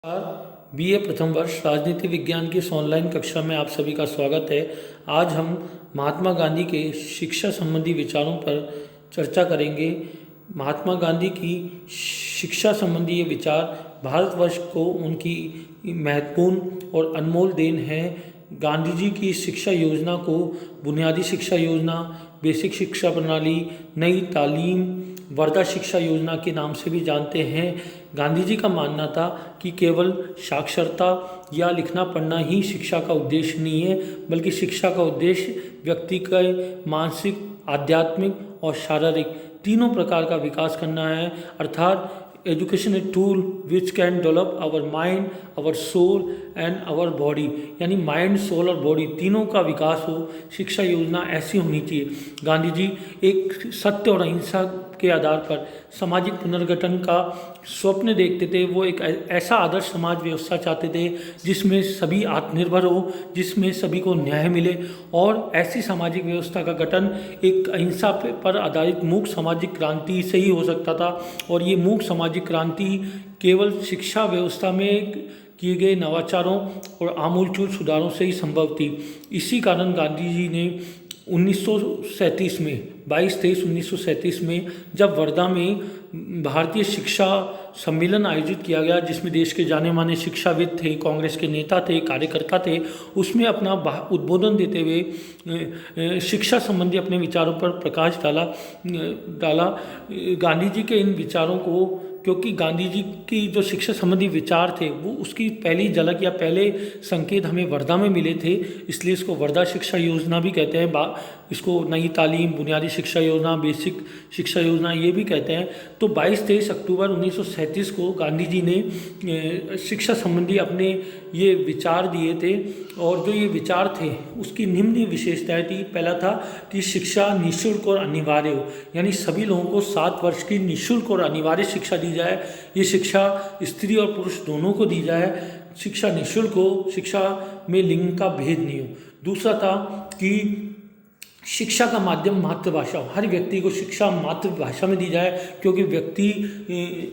BA प्रथम वर्ष राजनीति विज्ञान की इस ऑनलाइन कक्षा में आप सभी का स्वागत है। आज हम महात्मा गांधी के शिक्षा संबंधी विचारों पर चर्चा करेंगे। महात्मा गांधी की शिक्षा संबंधी ये विचार भारतवर्ष को उनकी महत्वपूर्ण और अनमोल देन है। गांधी जी की शिक्षा योजना को बुनियादी शिक्षा योजना, बेसिक शिक्षा प्रणाली, नई तालीम, वर्धा शिक्षा योजना के नाम से भी जानते हैं। गांधी जी का मानना था कि केवल साक्षरता या लिखना पढ़ना ही शिक्षा का उद्देश्य नहीं है, बल्कि शिक्षा का उद्देश्य व्यक्ति का मानसिक, आध्यात्मिक और शारीरिक तीनों प्रकार का विकास करना है। अर्थात education a tool which can develop our mind, our soul and our body, यानी माइंड, सोल और बॉडी तीनों का विकास हो। शिक्षा योजना ऐसी होनी चाहिए। गांधी जी एक सत्य और अहिंसा के आधार पर सामाजिक पुनर्गठन का स्वप्न देखते थे। वो एक ऐसा आदर्श समाज व्यवस्था चाहते थे जिसमें सभी आत्मनिर्भर हो, जिसमें सभी को न्याय मिले, और ऐसी सामाजिक व्यवस्था का गठन एक अहिंसा पर आधारित मूक सामाजिक क्रांति से ही हो सकता था। और ये मूक सामाजिक क्रांति केवल शिक्षा व्यवस्था में किए गए नवाचारों और आमूलचूल सुधारों से ही संभव थी। इसी कारण गांधी जी ने 1937 में 22-23-1937 में जब वर्धा में भारतीय शिक्षा सम्मेलन आयोजित किया गया, जिसमें देश के जाने माने शिक्षाविद थे, कांग्रेस के नेता थे, कार्यकर्ता थे, उसमें अपना उद्बोधन देते हुए शिक्षा संबंधी अपने विचारों पर प्रकाश डाला। गांधी जी के इन विचारों को, क्योंकि गांधी जी की जो शिक्षा संबंधी विचार थे वो उसकी पहली झलक या पहले संकेत हमें वर्धा में मिले थे, इसलिए इसको वर्धा शिक्षा योजना भी कहते हैं। इसको नई तालीम, बुनियादी शिक्षा योजना, बेसिक शिक्षा योजना ये भी कहते हैं। तो 22-23 अक्टूबर 1937 को गांधी जी ने शिक्षा संबंधी अपने ये विचार दिए थे, और जो ये विचार थे उसकी निम्न विशेषताएं थी। पहला था कि शिक्षा निःशुल्क और अनिवार्य हो, यानी सभी लोगों को 7 वर्ष की निःशुल्क और अनिवार्य शिक्षा दी जाए। ये शिक्षा स्त्री और पुरुष दोनों को दी जाए। शिक्षा निःशुल्क हो, शिक्षा में लिंग का भेद नहीं हो। दूसरा था कि शिक्षा का माध्यम मातृभाषा हो, हर व्यक्ति को शिक्षा मातृभाषा में दी जाए, क्योंकि व्यक्ति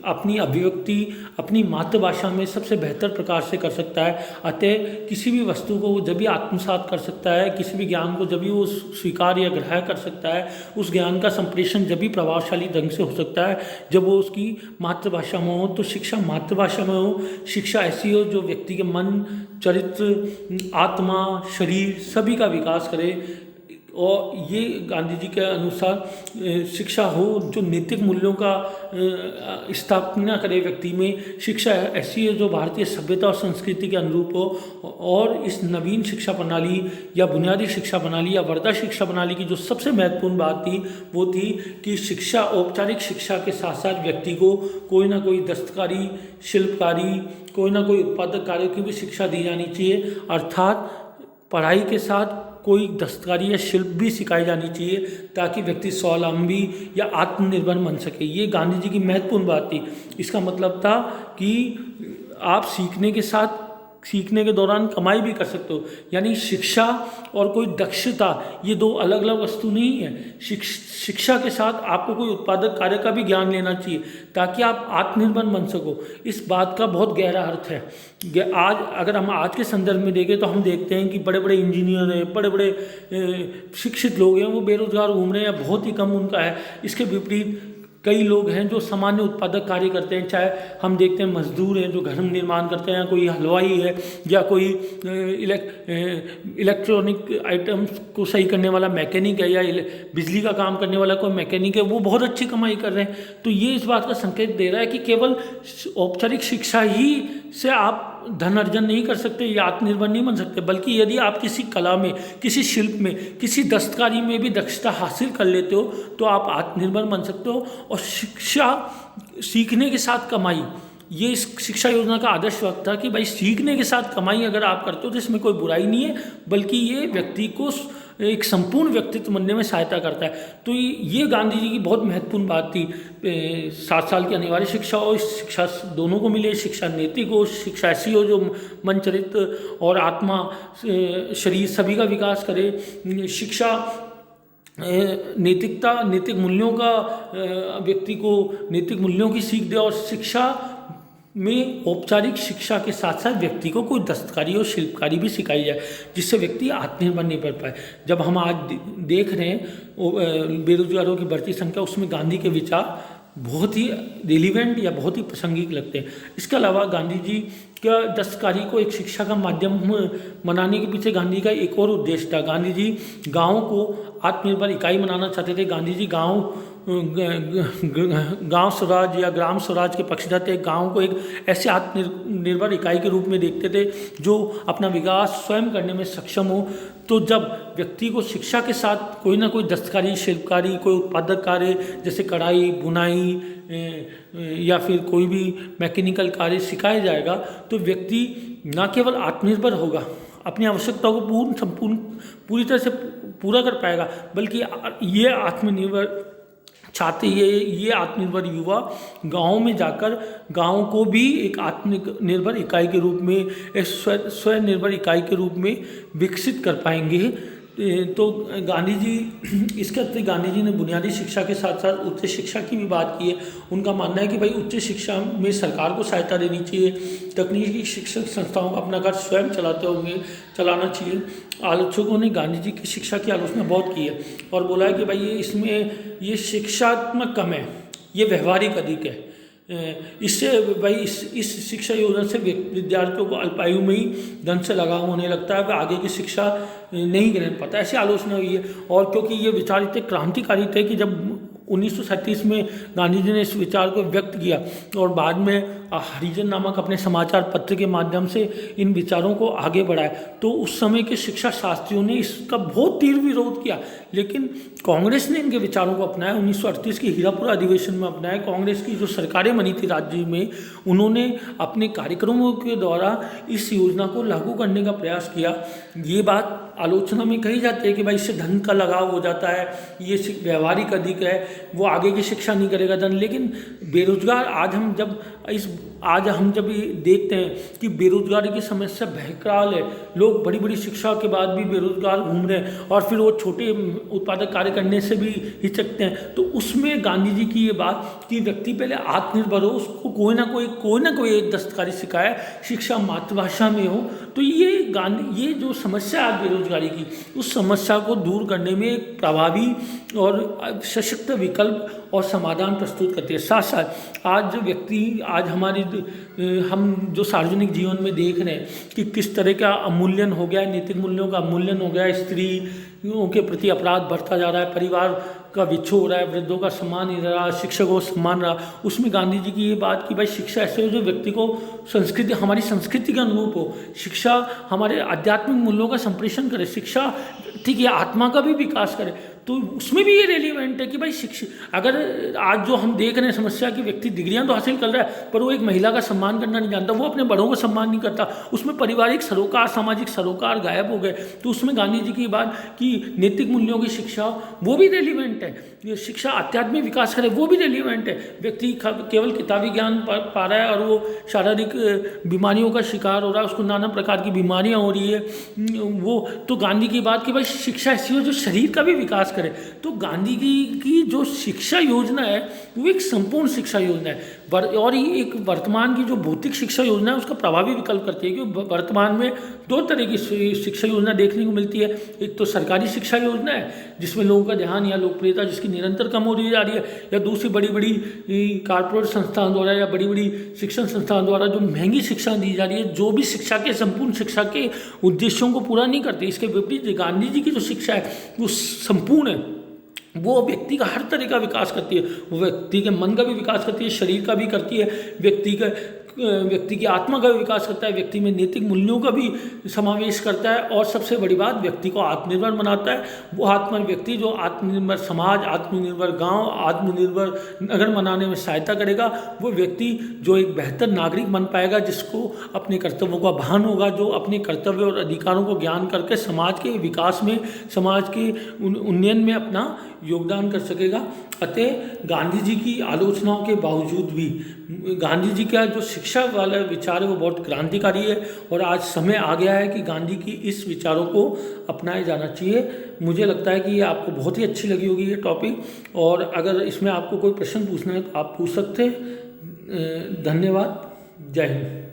अपनी अभिव्यक्ति अपनी मातृभाषा में सबसे बेहतर प्रकार से कर सकता है। अतः किसी भी वस्तु को वो जब भी आत्मसात कर सकता है, किसी भी ज्ञान को जब भी वो स्वीकार या ग्रहण कर सकता है, उस ज्ञान का संप्रेषण जब भी प्रभावशाली ढंग से हो सकता है जब वो उसकी मातृभाषा में हो। तो शिक्षा मातृभाषा में हो, शिक्षा ऐसी हो जो व्यक्ति के मन, चरित्र, आत्मा, शरीर सभी का विकास करे। और ये गांधी जी के अनुसार शिक्षा हो जो नैतिक मूल्यों का स्थापना करे व्यक्ति में। शिक्षा ऐसी है जो भारतीय सभ्यता और संस्कृति के अनुरूप हो। और इस नवीन शिक्षा प्रणाली या बुनियादी शिक्षा प्रणाली या वर्धा शिक्षा प्रणाली की जो सबसे महत्वपूर्ण बात थी वो थी कि शिक्षा, औपचारिक शिक्षा के साथ साथ व्यक्ति को कोई ना कोई दस्तकारी, शिल्पकारी, कोई ना कोई उत्पादक कार्यों की भी शिक्षा दी जानी चाहिए। अर्थात पढ़ाई के साथ कोई दस्तकारी या शिल्प भी सिखाई जानी चाहिए, ताकि व्यक्ति स्वावलंबी या आत्मनिर्भर बन सके। ये गांधी जी की महत्वपूर्ण बात थी। इसका मतलब था कि आप सीखने के दौरान कमाई भी कर सकते हो, यानी शिक्षा और कोई दक्षता ये दो अलग अलग वस्तु नहीं है। शिक्षा के साथ आपको कोई उत्पादक कार्य का भी ज्ञान लेना चाहिए, ताकि आप आत्मनिर्भर बन सको। इस बात का बहुत गहरा अर्थ है। आज अगर हम आज के संदर्भ में देखें तो हम देखते हैं कि बड़े बड़े इंजीनियर हैं, बड़े बड़े शिक्षित लोग हैं, वो बेरोजगार घूम रहे हैं, बहुत ही कम उनका है। इसके विपरीत कई लोग हैं जो सामान्य उत्पादक कार्य करते हैं। चाहे हम देखते हैं मजदूर हैं जो घर निर्माण करते हैं, कोई हलवाई है, या कोई इलेक्ट्रॉनिक आइटम्स को सही करने वाला मैकेनिक है, या बिजली का काम करने वाला कोई मैकेनिक है, वो बहुत अच्छी कमाई कर रहे हैं। तो ये इस बात का संकेत दे रहा है कि केवल औपचारिक शिक्षा ही से आप धन अर्जन नहीं कर सकते या आत्मनिर्भर नहीं बन सकते, बल्कि यदि आप किसी कला में, किसी शिल्प में, किसी दस्तकारी में भी दक्षता हासिल कर लेते हो तो आप आत्मनिर्भर बन सकते हो। और शिक्षा सीखने के साथ कमाई, ये इस शिक्षा योजना का आदर्श वक्त था कि भाई सीखने के साथ कमाई अगर आप करते हो तो इसमें कोई बुराई नहीं है, बल्कि ये व्यक्ति को एक संपूर्ण व्यक्तित्व बनने में सहायता करता है। तो ये गांधी जी की बहुत महत्वपूर्ण बात थी। 7 साल की अनिवार्य शिक्षा हो, शिक्षा दोनों को मिले, शिक्षा नैतिक हो, शिक्षा ऐसी हो जो मन, चरित्र और आत्मा, शरीर सभी का विकास करे। शिक्षा नैतिक मूल्यों का व्यक्ति को नैतिक मूल्यों की सीख दे, और शिक्षा में औपचारिक शिक्षा के साथ साथ व्यक्ति को कोई दस्तकारी और शिल्पकारी भी सिखाई जाए, जिससे व्यक्ति आत्मनिर्भर नहीं बन पाए। जब हम आज देख रहे हैं बेरोजगारों की बढ़ती संख्या, उसमें गांधी के विचार बहुत ही रिलीवेंट या बहुत ही प्रासंगिक लगते हैं। इसके अलावा गांधी जी का दस्तकारी को एक शिक्षा का माध्यम बनाने के पीछे गांधी का एक और उद्देश्य था। गांधी जी गाँव को आत्मनिर्भर इकाई बनाना चाहते थे। गांधी जी गांव स्वराज या ग्राम स्वराज के पक्षधर थे। गांव को एक ऐसे आत्मनिर्भर इकाई के रूप में देखते थे जो अपना विकास स्वयं करने में सक्षम हो। तो जब व्यक्ति को शिक्षा के साथ कोई ना कोई दस्तकारी, शिल्पकारी, कोई उत्पादक कार्य जैसे कढ़ाई, बुनाई या फिर कोई भी मैकेनिकल कार्य सिखाया जाएगा, तो व्यक्ति न केवल आत्मनिर्भर होगा, अपनी आवश्यकताओं को पूरी तरह से पूरा कर पाएगा, बल्कि ये आत्मनिर्भर छात्र, ये आत्मनिर्भर युवा गाँव में जाकर गाँव को भी एक आत्मनिर्भर इकाई के रूप में, एक स्वनिर्भर इकाई के रूप में विकसित कर पाएंगे। तो गांधी जी, इसके अतिरिक्त गांधी जी ने बुनियादी शिक्षा के साथ साथ उच्च शिक्षा की भी बात की है। उनका मानना है कि भाई उच्च शिक्षा में सरकार को सहायता देनी चाहिए, तकनीकी शिक्षण संस्थाओं को अपना कार्य स्वयं चलाना चाहिए। आलोचकों ने गांधी जी की शिक्षा की आलोचना बहुत की है और बोला है कि भाई ये शिक्षात्मक कम है, ये व्यवहारिक अधिक है। इससे भाई इस शिक्षा योजना से विद्यार्थियों को अल्पायु में ही धन से लगाव होने लगता है, वह आगे की शिक्षा नहीं ग्रहण पाता, ऐसी आलोचना हुई है। और क्योंकि ये विचार इतने क्रांतिकारी थे कि जब 1937 में गांधी जी ने इस विचार को व्यक्त किया और बाद में हरिजन नामक अपने समाचार पत्र के माध्यम से इन विचारों को आगे बढ़ाया, तो उस समय के शिक्षा शास्त्रियों ने इसका बहुत तीव्र विरोध किया, लेकिन कांग्रेस ने इनके विचारों को अपनाया। 1938 के हीरापुर अधिवेशन में अपनाया। कांग्रेस की जो सरकारें बनी थी राज्य में, उन्होंने अपने कार्यक्रमों के द्वारा इस योजना को लागू करने का प्रयास किया। ये बात आलोचना में कही जाती है कि भाई इससे धन का लगाव हो जाता है, ये व्यवहारिक अधिक है, वो आगे की शिक्षा नहीं करेगा धन। लेकिन बेरोजगार आज हम जब ये देखते हैं कि बेरोजगारी की समस्या भयंकर है, लोग बड़ी बड़ी शिक्षा के बाद भी बेरोजगार घूम रहे हैं और फिर वो छोटे उत्पादक कार्य करने से भी हिचकते हैं, तो उसमें गांधी जी की ये बात कि व्यक्ति पहले आत्मनिर्भर हो, उसको कोई ना कोई एक दस्तकारी सिखाए, शिक्षा मातृभाषा में हो, तो ये जो समस्या है बेरोजगारी की, उस समस्या को दूर करने में एक प्रभावी और सशक्त विकल्प और समाधान प्रस्तुत करती है। साथ साथ आज हम जो सार्वजनिक जीवन में देख रहे हैं कि किस तरह का अवमूल्यन हो गया है, नैतिक मूल्यों का अवमूल्यन हो गया है, स्त्रियों के प्रति अपराध बढ़ता जा रहा है, परिवार का विच्छो हो रहा है, वृद्धों का सम्मान नहीं रहा, शिक्षकों को सम्मान रहा, उसमें गांधी जी की ये बात कि भाई शिक्षा ऐसे हो जो व्यक्ति को हमारी संस्कृति के अनुरूप हो, शिक्षा हमारे आध्यात्मिक मूल्यों का संप्रेषण करे, शिक्षा ठीक है आत्मा का भी विकास करे। तो उसमें भी ये रेलिवेंट है कि भाई शिक्षा, अगर आज जो हम देख रहे हैं समस्या कि व्यक्ति डिग्रियां तो हासिल कर रहा है पर वो एक महिला का सम्मान करना नहीं जानता, वो अपने बड़ों का सम्मान नहीं करता, उसमें पारिवारिक सरोकार, सामाजिक सरोकार गायब हो गए। तो उसमें गांधी जी की बात कि नैतिक मूल्यों की शिक्षा वो भी रेलिवेंट है, शिक्षा आध्यात्मिक विकास करे वो भी रेलिवेंट है। व्यक्ति केवल किताबी ज्ञान पा रहा है और वो शारीरिक बीमारियों का शिकार हो रहा है, उसको नाना प्रकार की बीमारियाँ हो रही है, वो तो गांधी की बात कि भाई शिक्षा ऐसी हो जो शरीर का भी विकास करे। तो गांधी की जो शिक्षा योजना है वो एक संपूर्ण शिक्षा योजना है और ये एक वर्तमान की जो भौतिक शिक्षा योजना है उसका प्रभावी विकल्प करती है। क्योंकि वर्तमान में दो तरह की शिक्षा योजना देखने को मिलती है। एक तो सरकारी शिक्षा योजना है जिसमें लोगों का ध्यान या लोकप्रियता जिसकी निरंतर कम हो रही जा रही है, या दूसरी बड़ी बड़ी कारपोरेट संस्थान द्वारा या बड़ी बड़ी शिक्षण संस्थान द्वारा जो महंगी शिक्षा दी जा रही है, जो भी शिक्षा के संपूर्ण शिक्षा के उद्देश्यों को पूरा नहीं करती। इसके विपरीत गांधी जी की जो शिक्षा है वो संपूर्ण है, वो व्यक्ति का हर तरह का विकास करती है, वो व्यक्ति के मन का भी विकास करती है, शरीर का भी करती है, व्यक्ति की आत्मा का भी विकास करता है, व्यक्ति में नैतिक मूल्यों का भी समावेश करता है और सबसे बड़ी बात व्यक्ति को आत्मनिर्भर बनाता है। वो आत्मनिर्भर व्यक्ति जो आत्मनिर्भर समाज, आत्मनिर्भर गांव, आत्मनिर्भर नगर बनाने में सहायता करेगा, वो व्यक्ति जो एक बेहतर नागरिक बन पाएगा, जिसको अपने कर्तव्यों का भान होगा, जो अपने कर्तव्य और अधिकारों को ज्ञान करके समाज के विकास में, समाज के उन्नयन में अपना योगदान कर सकेगा। अतः गांधी जी की आलोचनाओं के बावजूद भी गांधी जी का जो शिक्षा वाला विचार है वो बहुत क्रांतिकारी है और आज समय आ गया है कि गांधी की इस विचारों को अपनाया जाना चाहिए। मुझे लगता है कि ये आपको बहुत ही अच्छी लगी होगी ये टॉपिक, और अगर इसमें आपको कोई प्रश्न पूछना है तो आप पूछ सकते हैं। धन्यवाद। जय हिंद।